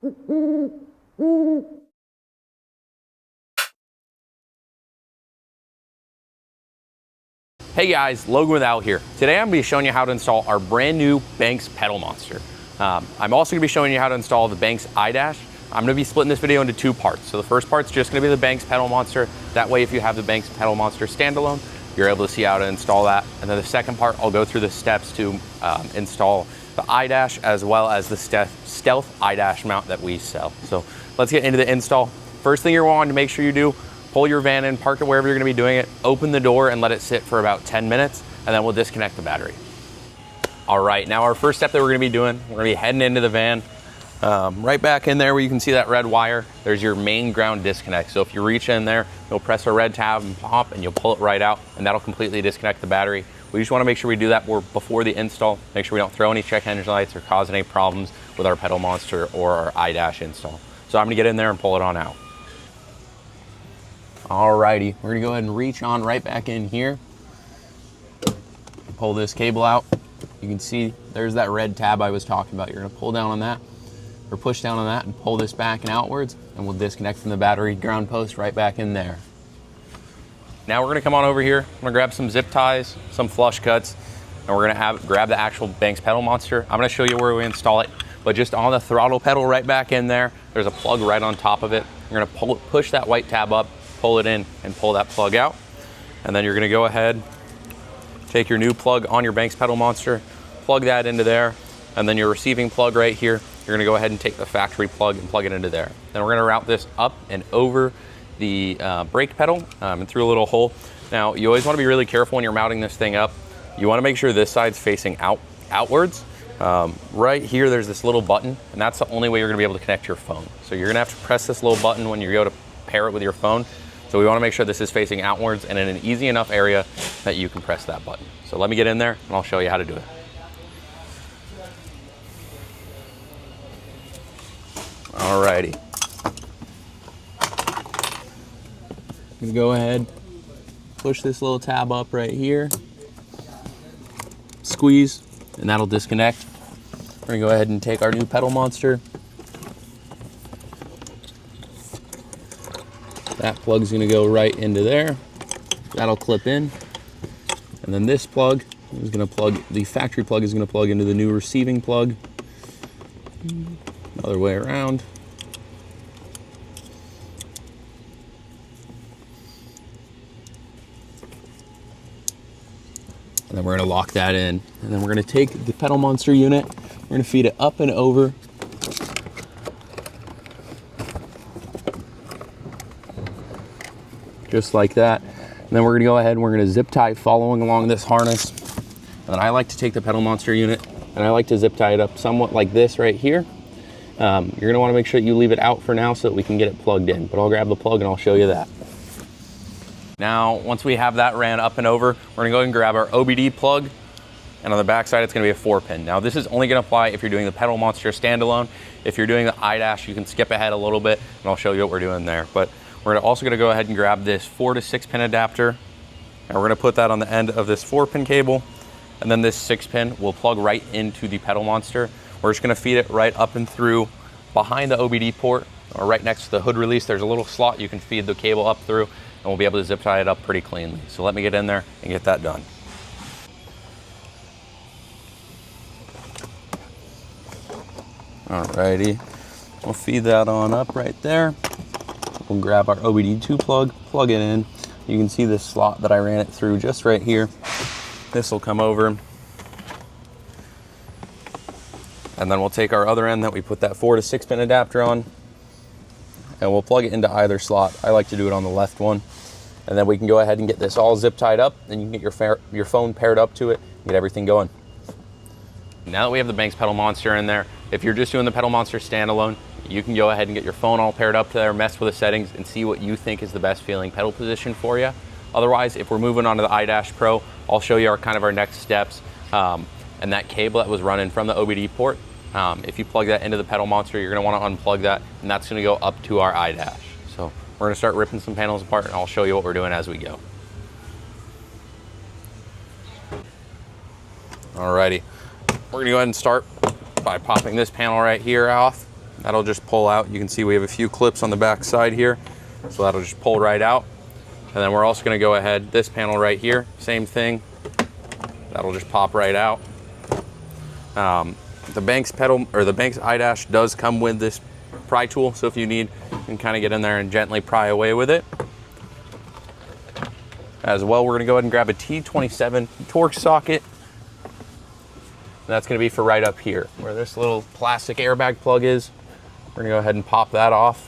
Hey guys, Logan with Al here. Today I'm going to be showing you how to install our brand new Banks pedal monster. I'm also going to be showing you how to install the Banks iDash. I'm going to be splitting this video into two parts. So the first part's just going to be the Banks pedal monster. That way if you have the Banks pedal monster standalone, you're able to see how to install that. And then the second part, I'll go through the steps to install the iDash as well as the stealth iDash mount that we sell. So let's get into the install. First thing you're wanting to make sure you do, pull your van in, park it wherever you're gonna be doing it, open the door and let it sit for about 10 minutes, and then we'll disconnect the battery. All right, now our first step that we're gonna be doing, we're gonna be heading into the van. Right back in there where you can see that red wire, there's your main ground disconnect. So if you reach in there, you'll press a red tab and pop, and you'll pull it right out, and that'll completely disconnect the battery. We just wanna make sure we do that before the install, make sure we don't throw any check engine lights or cause any problems with our pedal monster or our iDash install. So I'm gonna get in there and pull it on out. Alrighty, we're gonna go ahead and reach on right back in here. Pull this cable out. You can see there's that red tab I was talking about. You're gonna pull down on that, or push down on that and pull this back and outwards, and we'll disconnect from the battery ground post right back in there. Now we're gonna come on over here. I'm gonna grab some zip ties, some flush cuts, and we're gonna grab the actual Banks pedal monster. I'm gonna show you where we install it, but just on the throttle pedal right back in there, there's a plug right on top of it. You're gonna push that white tab up, pull it in and pull that plug out. And then you're gonna go ahead, take your new plug on your Banks pedal monster, plug that into there, and then your receiving plug right here, you're gonna go ahead and take the factory plug and plug it into there. Then we're gonna route this up and over the brake pedal and through a little hole. Now, you always wanna be really careful when you're mounting this thing up. You wanna make sure this side's facing outwards. Right here, there's this little button, and that's the only way you're gonna be able to connect your phone. So you're gonna have to press this little button when you go to pair it with your phone. So we wanna make sure this is facing outwards and in an easy enough area that you can press that button. So let me get in there and I'll show you how to do it. Alrighty. I'm gonna go ahead, push this little tab up right here, squeeze, and that'll disconnect. We're gonna go ahead and take our new pedal monster. That plug's gonna go right into there. That'll clip in. And then this plug is gonna plug, the factory plug is gonna plug into the new receiving plug. Other way around. And then we're gonna lock that in. And then we're gonna take the pedal monster unit, we're gonna feed it up and over. Just like that. And then we're gonna go ahead and we're gonna zip tie following along this harness. And then I like to take the pedal monster unit and I like to zip tie it up somewhat like this right here. You're gonna wanna make sure that you leave it out for now so that we can get it plugged in. But I'll grab the plug and I'll show you that. Now, once we have that ran up and over, we're gonna go ahead and grab our OBD plug. And on the back side, it's gonna be a 4-pin. Now, this is only gonna apply if you're doing the pedal monster standalone. If you're doing the iDash, you can skip ahead a little bit and I'll show you what we're doing there. But we're also gonna go ahead and grab this 4 to 6-pin adapter, and we're gonna put that on the end of this 4-pin cable, and then this 6-pin will plug right into the pedal monster. We're just gonna feed it right up and through behind the OBD port, or right next to the hood release. There's a little slot you can feed the cable up through, and we'll be able to zip tie it up pretty cleanly. So let me get in there and get that done. Alrighty, we'll feed that on up right there. We'll grab our OBD2 plug, plug it in. You can see this slot that I ran it through just right here. This will come over. And then we'll take our other end that we put that 4 to 6-pin adapter on, and we'll plug it into either slot. I like to do it on the left one. And then we can go ahead and get this all zip tied up, and you can get your phone paired up to it and get everything going. Now that we have the Banks pedal monster in there, if you're just doing the pedal monster standalone, you can go ahead and get your phone all paired up to there, mess with the settings, and see what you think is the best feeling pedal position for you. Otherwise, if we're moving on to the iDash Pro, I'll show you our next steps. And that cable that was running from the OBD port, if you plug that into the pedal monster, you're gonna wanna unplug that, and that's gonna go up to our iDash. So we're gonna start ripping some panels apart, and I'll show you what we're doing as we go. Alrighty, we're gonna go ahead and start by popping this panel right here off. That'll just pull out. You can see we have a few clips on the back side here, so that'll just pull right out. And then we're also going to go ahead, this panel right here, same thing. That'll just pop right out. The Banks pedal, or the Banks iDash does come with this pry tool, so if you need, you can kind of get in there and gently pry away with it. As well, we're going to go ahead and grab a T27 Torx socket. That's going to be for right up here, where this little plastic airbag plug is. We're going to go ahead and pop that off.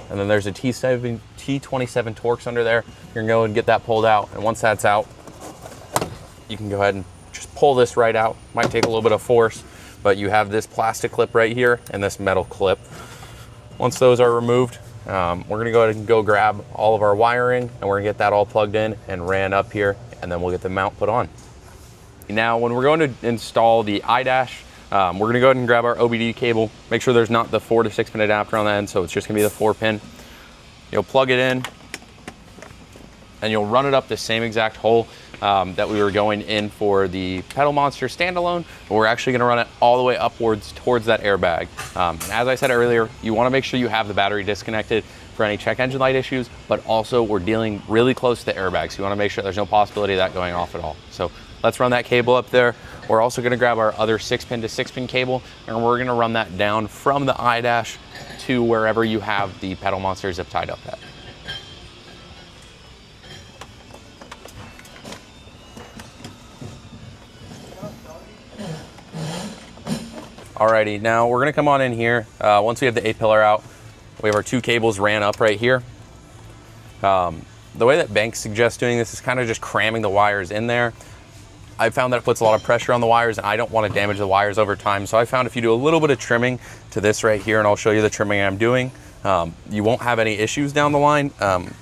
And then there's a T27 Torx under there. You're going to go and get that pulled out. And once that's out, you can go ahead and just pull this right out. Might take a little bit of force, but you have this plastic clip right here and this metal clip. Once those are removed, we're going to go ahead and go grab all of our wiring, and we're going to get that all plugged in and ran up here, and then we'll get the mount put on. Now, when we're going to install the iDash, we're going to go ahead and grab our OBD cable. Make sure there's not the 4 to 6 pin adapter on the end, so it's just going to be the 4 pin. You'll plug it in, and you'll run it up the same exact hole that we were going in for the Pedal Monster standalone, but we're actually going to run it all the way upwards towards that airbag. And as I said earlier, you want to make sure you have the battery disconnected for any check engine light issues, but also we're dealing really close to the airbag, so you want to make sure there's no possibility of that going off at all. So let's run that cable up there. We're also going to grab our other 6-pin to 6-pin cable, and we're going to run that down from the iDash to wherever you have the Pedal Monster zip tied up at. Alrighty, now we're going to come on in here. Once we have the A-pillar out, we have our 2 cables ran up right here. The way that Banks suggests doing this is kind of just cramming the wires in there. I found that it puts a lot of pressure on the wires, and I don't want to damage the wires over time. So I found if you do a little bit of trimming to this right here, and I'll show you the trimming I'm doing, you won't have any issues down the line, and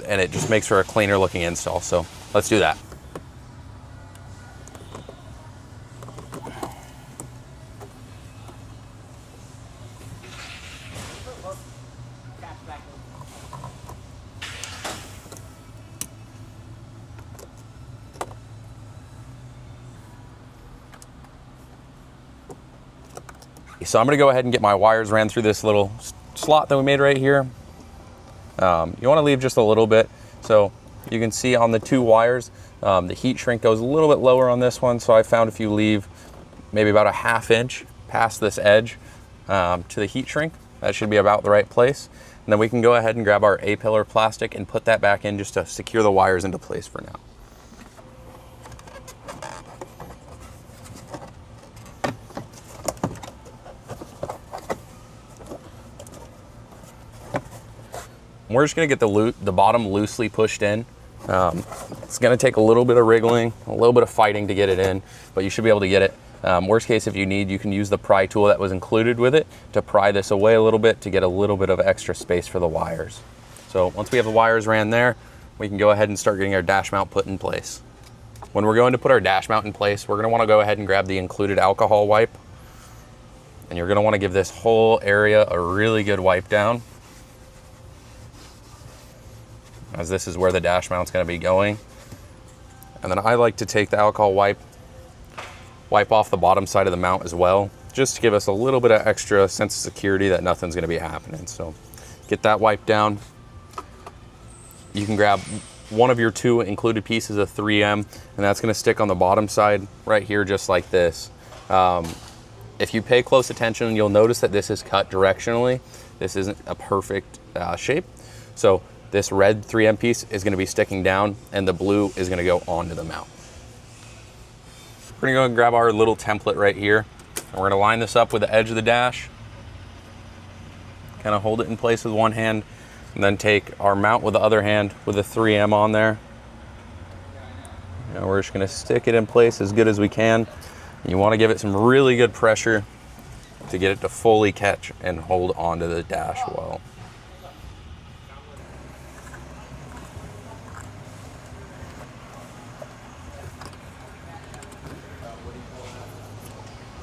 it just makes for a cleaner looking install. So let's do that. So I'm going to go ahead and get my wires ran through this little slot that we made right here. You want to leave just a little bit. So you can see on the 2 wires, the heat shrink goes a little bit lower on this one. So I found if you leave maybe about a 1/2 inch past this edge to the heat shrink, that should be about the right place. And then we can go ahead and grab our A-pillar plastic and put that back in just to secure the wires into place for now. We're just going to get the bottom loosely pushed in. It's going to take a little bit of wriggling, a little bit of fighting to get it in, but you should be able to get it. Worst case, if you need, you can use the pry tool that was included with it to pry this away a little bit to get a little bit of extra space for the wires. So once we have the wires ran there, we can go ahead and start getting our dash mount put in place. When we're going to put our dash mount in place, we're going to want to go ahead and grab the included alcohol wipe. And you're going to want to give this whole area a really good wipe down, as this is where the dash mount's going to be going. And then I like to take the alcohol wipe off the bottom side of the mount as well, just to give us a little bit of extra sense of security that nothing's going to be happening. So get that wiped down. You can grab one of your 2 included pieces of 3M, and that's going to stick on the bottom side right here, just like this. If you pay close attention, you'll notice that this is cut directionally. This isn't a perfect shape. So this red 3M piece is going to be sticking down, and the blue is going to go onto the mount. We're going to go and grab our little template right here, and we're going to line this up with the edge of the dash. Kind of hold it in place with one hand, and then take our mount with the other hand with the 3M on there. And we're just going to stick it in place as good as we can. You want to give it some really good pressure to get it to fully catch and hold onto the dash well.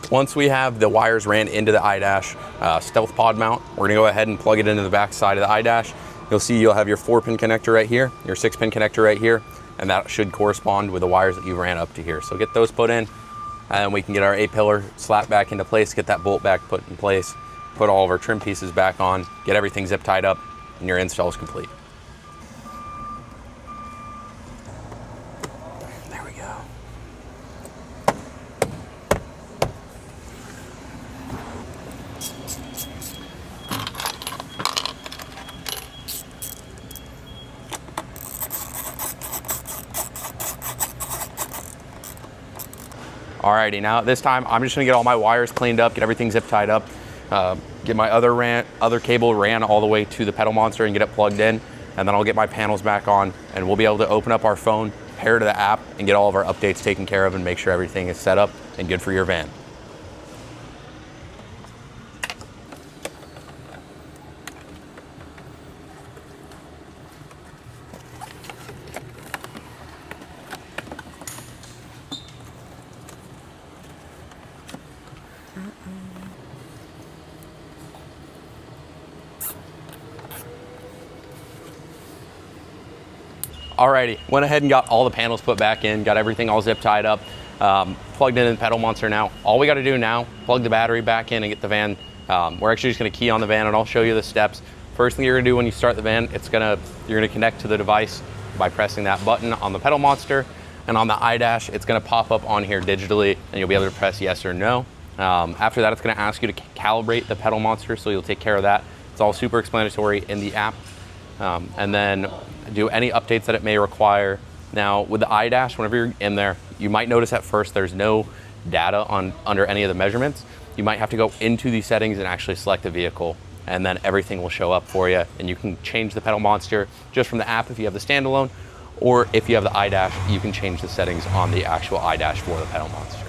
Once we have the wires ran into the iDash stealth pod mount, we're gonna go ahead and plug it into the back side of the iDash. You'll see you'll have your 4-pin connector right here, your 6-pin connector right here, and that should correspond with the wires that you ran up to here. So get those put in, and we can get our A-pillar slapped back into place, get that bolt back put in place, put all of our trim pieces back on, get everything zip tied up, and your install is complete. There we go. Alrighty, now at this time, I'm just gonna get all my wires cleaned up, get everything zip tied up, get my other cable ran all the way to the pedal monster and get it plugged in, and then I'll get my panels back on, and we'll be able to open up our phone, pair to the app, and get all of our updates taken care of and make sure everything is set up and good for your van. Alrighty, went ahead and got all the panels put back in, got everything all zip tied up, plugged in the pedal monster now. All we gotta do now, plug the battery back in and get the van. We're actually just gonna key on the van and I'll show you the steps. First thing you're gonna do when you start the van, you're gonna connect to the device by pressing that button on the pedal monster, and on the iDash, it's gonna pop up on here digitally and you'll be able to press yes or no. After that, it's gonna ask you to calibrate the pedal monster, so you'll take care of that. It's all super explanatory in the app. And then do any updates that it may require. Now with the iDash, whenever you're in there, you might notice at first there's no data under any of the measurements. You might have to go into the settings and actually select a vehicle, and then everything will show up for you, and you can change the pedal monster just from the app if you have the standalone, or if you have the iDash, you can change the settings on the actual iDash for the pedal monster.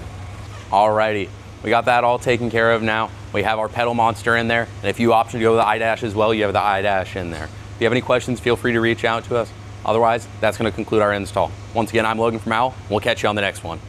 Alrighty, we got that all taken care of now. We have our pedal monster in there, and if you option to go with the iDash as well, you have the iDash in there. If you have any questions, feel free to reach out to us. Otherwise, that's going to conclude our install. Once again, I'm Logan from Owl. We'll catch you on the next one.